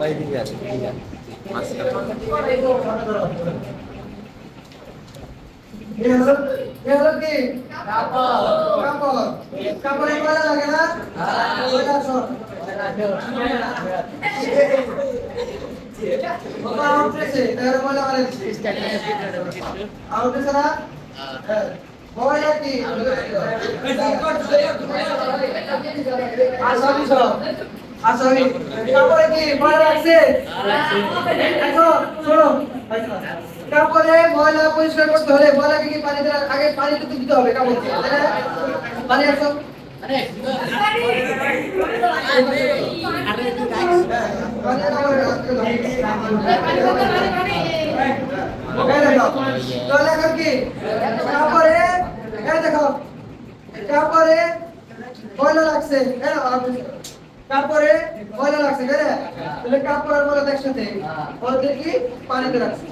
ওইদিকে আছে, ঠিক আছে। কাপড়ে ময়লা লাগে না? ময়লা আসো। বাবা উঠেছে, তাহলে ময়লা মারে দিচ্ছে। উঠেছে না? ময়লা কি? আসামি সব। আসামি। কাপড়ে কি ময়লা লাগছে? এখন শোনো। কাপড়ে ময়লা পরিষ্কার করতে হলে ময়লাকে কি পানি দিয়ে আগে পানি দিতে হবে কাপড় দিয়ে। পানি আসো। তাহলে এখন কি কাপড়ে দেখো কাপড়ে ময়লা লাগছে কাপড়ে ময়লা লাগছে তাহলে কাপড়ের ময়লা একসাথে ওদের কি পানিতে রাখছে।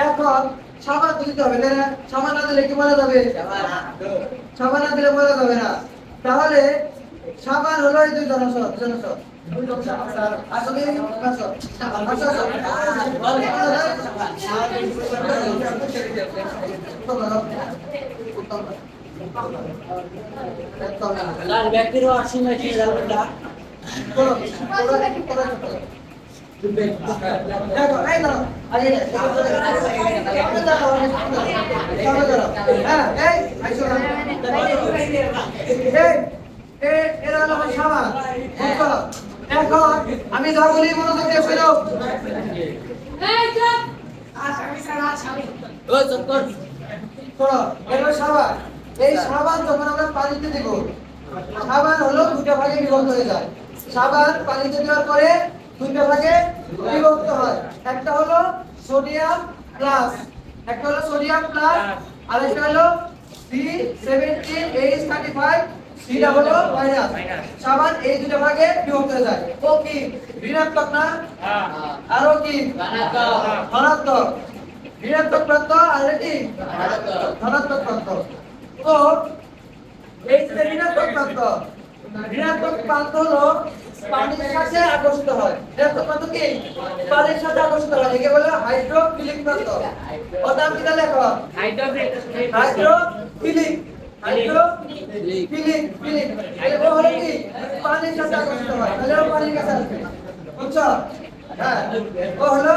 এখন সাবান দিতে হবে তাই না? সাবান না দিলে কি ময়লা যাবে? সাবান না দিলে ময়লা যাবে না। তাহলে সাবান হলো এই দুইজন আসো আসলে ব্যক্তিরও আসি না কি জানলা দেখো এই না আগে হ্যাঁ এই আইসো না এই এরা হলো সাবান বুঝছো? এখন আমি যা বলি মনোযোগ দিয়ে শোনো। এই চুপ ও চক্কর শোনো এটা সাবান। এই সাবান যখন আমরা পানিতে দেব সাবান হলো দুটো ভাগে বিভক্ত হয়ে যায়। সাবান পানিতে দেওয়ার পরে দুটো ভাগে বিভক্ত হয়। একটা হলো সোডিয়াম প্লাস আর একটা হলো C17H35 সেটা হলো মাইনাস। সাবান এই দুটো ভাগে বিভক্ত হয়ে যায়। ও কি ঋণাত্মক না? আর ও কি ধনাত্মক। ঋণাত্মক প্রান্ত আর এটি ধনাত্মক প্রান্ত। তো এই যে ঋণাত্মক প্রান্ত হলো পানির সাথে আকর্ষিত হয়। ঋণাত্মক প্রান্ত কি পানির সাথে আকর্ষিত হয়, একে বলে হাইড্রোফিলিক প্রান্ত। ওর নাম কি তাহলে এখন? হাইড্রোফিলিক এটা হলো কি পানির সাথে আকর্ষিত হয়, তাহলে ও পানির কাছে আসবে। বুঝছো? হ্যাঁ ও হলো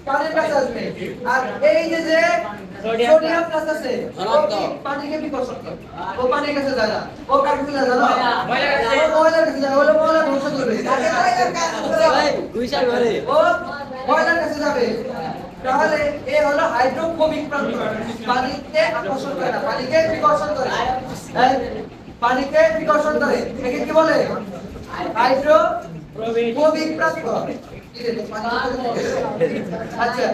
পানির কাছে আসবে। আর এই যে সোডিয়াম প্লাস আছে ও কি পানিকে বিকর্ষণ করে, ও পানির কাছে যায় না, ও কার কাছে যায় জানো? ময়লার কাছে যায়। হলো ময়লা ধ্বংস করবে, ও ময়লার কাছে যাবে। তাহলে এ হলো হাইড্রোফোবিক প্রান্ত, পানিতে আকর্ষণ করে না, পানিকে বিকর্ষণ করে। পানিকে বিকর্ষণ করে, একে কি বলে? হাইড্রোফোবিক প্রান্ত। আচ্ছা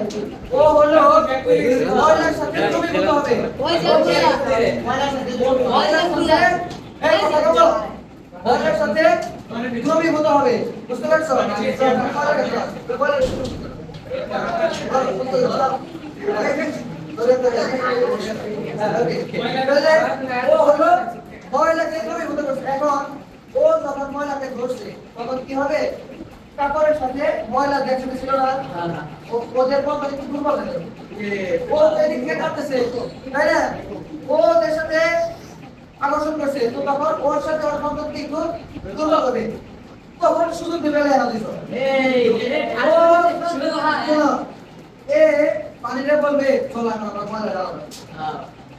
ও হলো ময়লার সাথে দ্রবীভূত হবে। ময়লার সাথে দ্রবীভূত হবে, বুঝতে পারছো? ও হলো ময়লাকে দ্রবীভূত করছে। এখন ও যখন ময়লাকে ধরছে তখন কি হবে? কাপড়ের সাথে ময়লা একসাথে ছিল না, ওদের বন্ধন একটু দুর্বল হয়ে যাবে। ও এদিক থেকে কাটতেছে তাই না? ও ওদের সাথে আকর্ষণ করছে, তো তখন ওর সাথে ওর বন্ধন কি একটু দুর্বল হবে। তখন সুযোগ দিবে না দিছো এ পানিরে বলবে চল আমরা ময়লা দাও।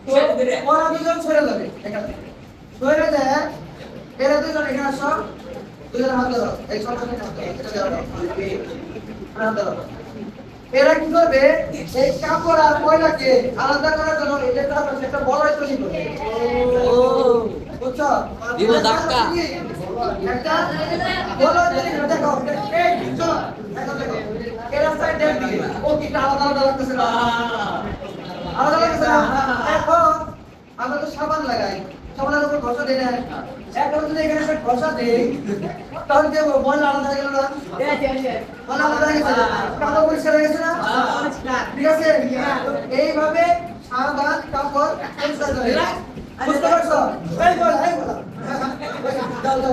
তো ওরা দুজন সরে যাবে এখান থেকে, সরে যায়। এরা দুজন এখানে আসো, দুজন হাত ধরো, এই সবসময় হাত ধরো, এটা দাও, হাত ধরো। এরা কি করবে? এই কাপড় আর ময়লাকে আলাদা করার জন্য এটা একটা বলয় তৈরি করবে। বুঝছো? দিব ধাক্কা। একটা বলয় তৈরি করে দেখো, এই চলো দেখো এরা সাইড দিকে ও কি আলাদা আলাদা লাগতেছে না? আলাদা লাগতেছে না? এখন আমরা তো সাবান লাগাই, সাবানের উপর ঘষা দেই না। এখন যদি এখানে একটা ঘষা দেই তাহলে যে ময়লা আলাদা হয়ে গেল না? ময়লা আলাদা হয়ে গেছে, কাপড় পরিষ্কার হয়ে গেছে না? ঠিক আছে? এইভাবে সাবান কাপড় পরিষ্কার করে, বুঝতে পারছো? এই বল দাও দাও